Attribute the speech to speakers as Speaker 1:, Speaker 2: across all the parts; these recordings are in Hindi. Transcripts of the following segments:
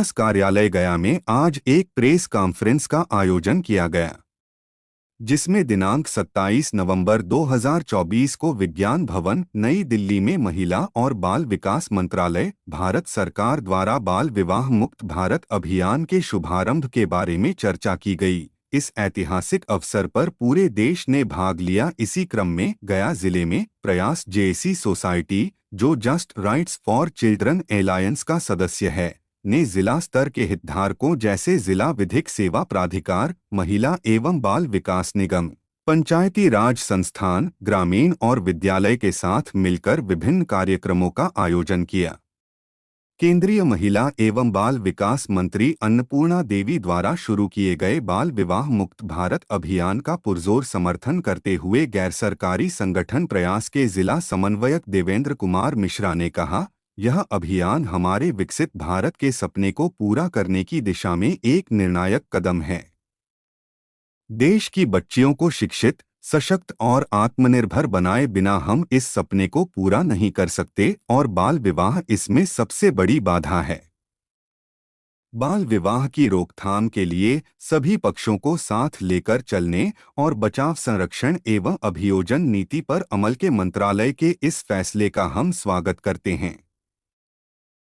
Speaker 1: विकास कार्यालय गया में आज एक प्रेस कॉन्फ्रेंस का आयोजन किया गया, जिसमें दिनांक 27 नवंबर 2024 को विज्ञान भवन नई दिल्ली में महिला और बाल विकास मंत्रालय भारत सरकार द्वारा बाल विवाह मुक्त भारत अभियान के शुभारंभ के बारे में चर्चा की गई। इस ऐतिहासिक अवसर पर पूरे देश ने भाग लिया। इसी क्रम में गया जिले में प्रयास जेएसी सोसाइटी, जो just rights for children alliance का सदस्य है, ने जिला स्तर के हितधारकों जैसे जिला विधिक सेवा प्राधिकार, महिला एवं बाल विकास निगम, पंचायती राज संस्थान, ग्रामीण और विद्यालय के साथ मिलकर विभिन्न कार्यक्रमों का आयोजन किया। केंद्रीय महिला एवं बाल विकास मंत्री अन्नपूर्णा देवी द्वारा शुरू किए गए बाल विवाह मुक्त भारत अभियान का पुरजोर समर्थन करते हुए गैरसरकारी संगठन प्रयास के जिला समन्वयक देवेंद्र कुमार मिश्रा ने कहा, यह अभियान हमारे विकसित भारत के सपने को पूरा करने की दिशा में एक निर्णायक कदम है। देश की बच्चियों को शिक्षित, सशक्त और आत्मनिर्भर बनाए बिना हम इस सपने को पूरा नहीं कर सकते और बाल विवाह इसमें सबसे बड़ी बाधा है। बाल विवाह की रोकथाम के लिए सभी पक्षों को साथ लेकर चलने और बचाव, संरक्षण एवं अभियोजन नीति पर अमल के मंत्रालय के इस फैसले का हम स्वागत करते हैं।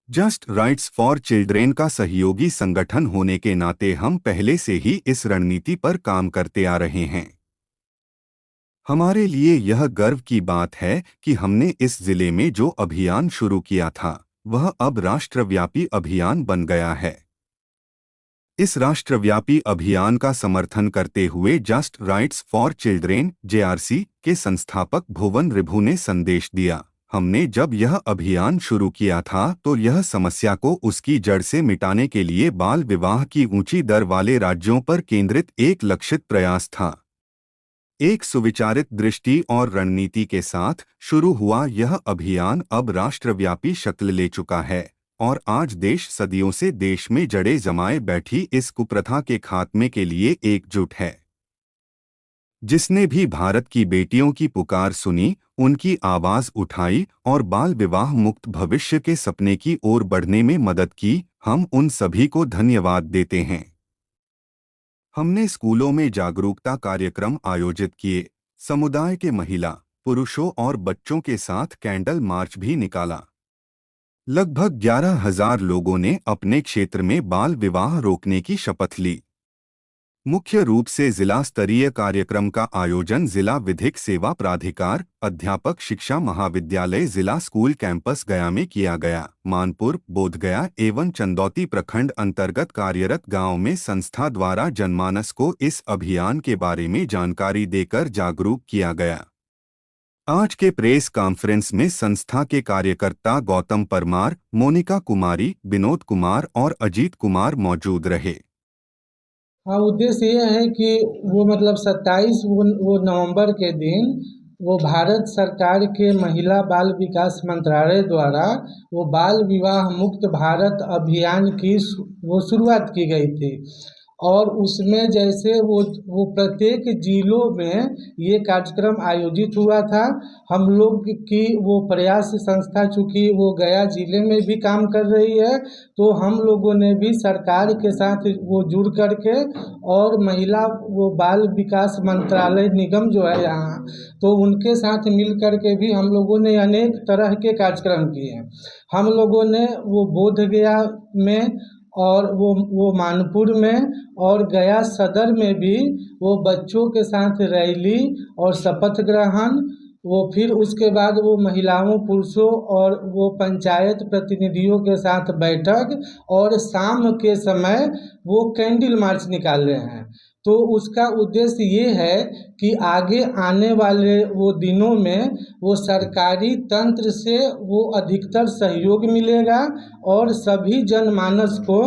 Speaker 1: जस्ट राइट्स फॉर चिल्ड्रेन का सहयोगी संगठन होने के नाते हम पहले से ही इस रणनीति पर काम करते आ रहे हैं। हमारे लिए यह गर्व की बात है कि हमने इस जिले में जो अभियान शुरू किया था वह अब राष्ट्रव्यापी अभियान बन गया है। इस राष्ट्रव्यापी अभियान का समर्थन करते हुए just rights for children (JRC) के संस्थापक भुवन रिभु ने संदेश दिया, हमने जब यह अभियान शुरू किया था तो यह समस्या को उसकी जड़ से मिटाने के लिए बाल विवाह की ऊंची दर वाले राज्यों पर केंद्रित एक लक्षित प्रयास था। एक सुविचारित दृष्टि और रणनीति के साथ शुरू हुआ यह अभियान अब राष्ट्रव्यापी शक्ल ले चुका है और आज देश सदियों से देश में जड़ें जमाए बैठी इस कुप्रथा के खात्मे के लिए एकजुट है। जिसने भी भारत की बेटियों की पुकार सुनी, उनकी आवाज उठाई और बाल विवाह मुक्त भविष्य के सपने की ओर बढ़ने में मदद की, हम उन सभी को धन्यवाद देते हैं। हमने स्कूलों में जागरूकता कार्यक्रम आयोजित किए, समुदाय के महिला, पुरुषों और बच्चों के साथ कैंडल मार्च भी निकाला। लगभग 11,000 लोगों ने अपने क्षेत्र में बाल विवाह रोकने की शपथ ली। मुख्य रूप से जिला स्तरीय कार्यक्रम का आयोजन जिला विधिक सेवा प्राधिकार, अध्यापक शिक्षा महाविद्यालय, जिला स्कूल कैंपस गया में किया गया। मानपुर, बोधगया एवं चंदौती प्रखंड अंतर्गत कार्यरत गांव में संस्था द्वारा जनमानस को इस अभियान के बारे में जानकारी देकर जागरूक किया गया। आज के प्रेस कॉन्फ्रेंस में संस्था के कार्यकर्ता गौतम परमार, मोनिका कुमारी, विनोद कुमार और अजीत कुमार मौजूद रहे।
Speaker 2: हाँ, उद्देश्य ये है कि वो मतलब 27 नवंबर के दिन वो भारत सरकार के महिला बाल विकास मंत्रालय द्वारा वो बाल विवाह मुक्त भारत अभियान की वो शुरुआत की गई थी और उसमें जैसे वो प्रत्येक जिलों में ये कार्यक्रम आयोजित हुआ था। हम लोग की वो प्रयास संस्था चूँकि वो गया जिले में भी काम कर रही है, तो हम लोगों ने भी सरकार के साथ वो जुड़ कर के और महिला वो बाल विकास मंत्रालय निगम जो है यहाँ, तो उनके साथ मिल कर के भी हम लोगों ने अनेक तरह के कार्यक्रम किए। हम लोगों ने वो बोधगया में और वो मानपुर में और गया सदर में भी वो बच्चों के साथ रैली और शपथ ग्रहण, वो फिर उसके बाद वो महिलाओं, पुरुषों और वो पंचायत प्रतिनिधियों के साथ बैठक और शाम के समय वो कैंडल मार्च निकाले हैं। तो उसका उद्देश्य ये है कि आगे आने वाले वो दिनों में वो सरकारी तंत्र से वो अधिकतर सहयोग मिलेगा और सभी जनमानस को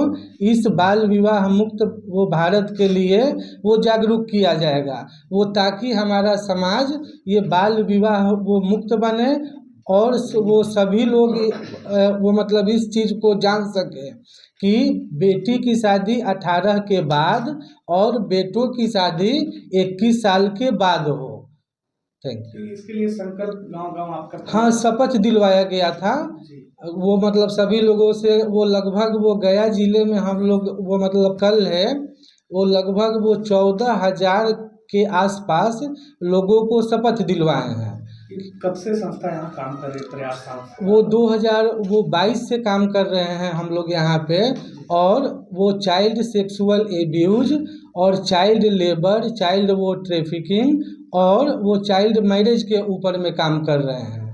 Speaker 2: इस बाल विवाह मुक्त वो भारत के लिए वो जागरूक किया जाएगा, वो ताकि हमारा समाज ये बाल विवाह वो मुक्त बने और वो सभी लोग वो मतलब इस चीज़ को जान सकें कि बेटी की शादी 18 के बाद और बेटों की शादी 21 साल के बाद हो। Thank you.
Speaker 3: इसके लिए संकल्प गांव-गांव आपका?
Speaker 2: हाँ, शपथ दिलवाया गया था। वो मतलब सभी लोगों से, वो लगभग वो गया जिले में हम लोग वो मतलब कल है वो लगभग वो 14,000 के आसपास लोगों को शपथ दिलवाए हैं।
Speaker 3: कब से संस्था यहाँ काम कर रही है, प्रयास?
Speaker 2: वो 2022 से काम कर रहे हैं हम लोग यहाँ पे, और वो चाइल्ड सेक्सुअल एब्यूज और चाइल्ड लेबर, चाइल्ड वो ट्रैफिकिंग और वो चाइल्ड मैरिज के ऊपर में काम कर रहे हैं।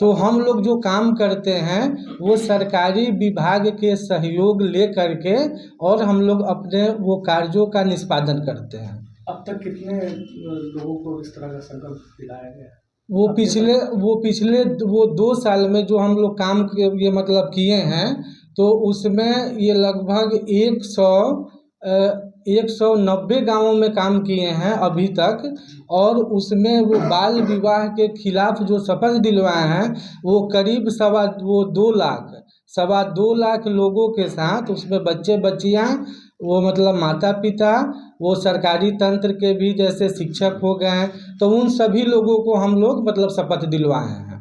Speaker 2: तो हम लोग जो काम करते हैं वो सरकारी विभाग के सहयोग ले करके और हम लोग अपने वो कार्यों का निष्पादन करते हैं।
Speaker 3: अब तक कितने लोगों को इस तरह का संकल्प दिलाया गया?
Speaker 2: वो पिछले 2 साल में जो हम लोग काम ये मतलब किए हैं, तो उसमें ये लगभग 190 गांवों में काम किए हैं अभी तक, और उसमें वो बाल विवाह के खिलाफ जो शपथ दिलवाए हैं वो करीब 2.25 लाख लोगों के साथ, उसमें बच्चे बच्चियां, वो मतलब माता पिता, वो सरकारी तंत्र के भी जैसे शिक्षक हो गए हैं, तो उन सभी लोगों को हम लोग मतलब शपथ दिलवाए हैं।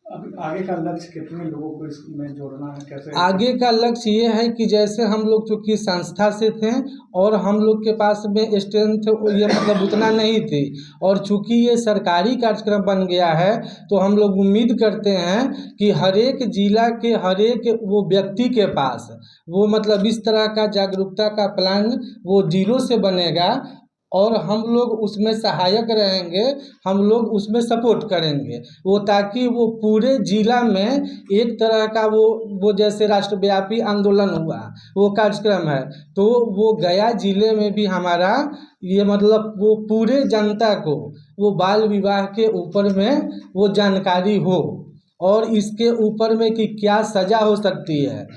Speaker 3: अब आगे का लक्ष्य कितने लोगों को इसमें जोड़ना है, कैसे?
Speaker 2: आगे का लक्ष्य ये है कि जैसे हम लोग चूँकि संस्था से थे और हम लोग के पास में स्ट्रेंथ ये मतलब उतना नहीं थी, और चूँकि ये सरकारी कार्यक्रम बन गया है, तो हम लोग उम्मीद करते हैं कि हर एक जिला के हर एक वो व्यक्ति के पास वो मतलब इस तरह का जागरूकता का प्लान वो जीरो से बनेगा, और हम लोग उसमें सहायक रहेंगे, हम लोग उसमें सपोर्ट करेंगे वो, ताकि वो पूरे जिला में एक तरह का वो जैसे राष्ट्रव्यापी आंदोलन हुआ वो कार्यक्रम है, तो वो गया जिले में भी हमारा ये मतलब वो पूरे जनता को वो बाल विवाह के ऊपर में वो जानकारी हो, और इसके ऊपर में कि क्या सज़ा हो सकती है।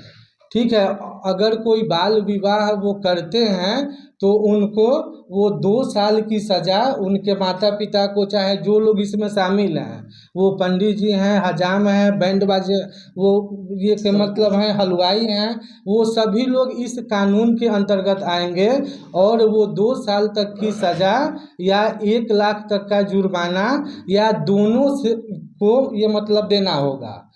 Speaker 2: ठीक है, अगर कोई बाल विवाह वो करते हैं तो उनको वो 2 साल की सज़ा, उनके माता पिता को, चाहे जो लोग इसमें शामिल हैं, वो पंडित जी हैं, हजाम हैं, बैंड बाजे, वो ये के मतलब हैं, हलवाई हैं, वो सभी लोग इस कानून के अंतर्गत आएंगे, और वो 2 साल तक की सज़ा या 1 लाख तक का जुर्माना या दोनों से को ये मतलब देना होगा।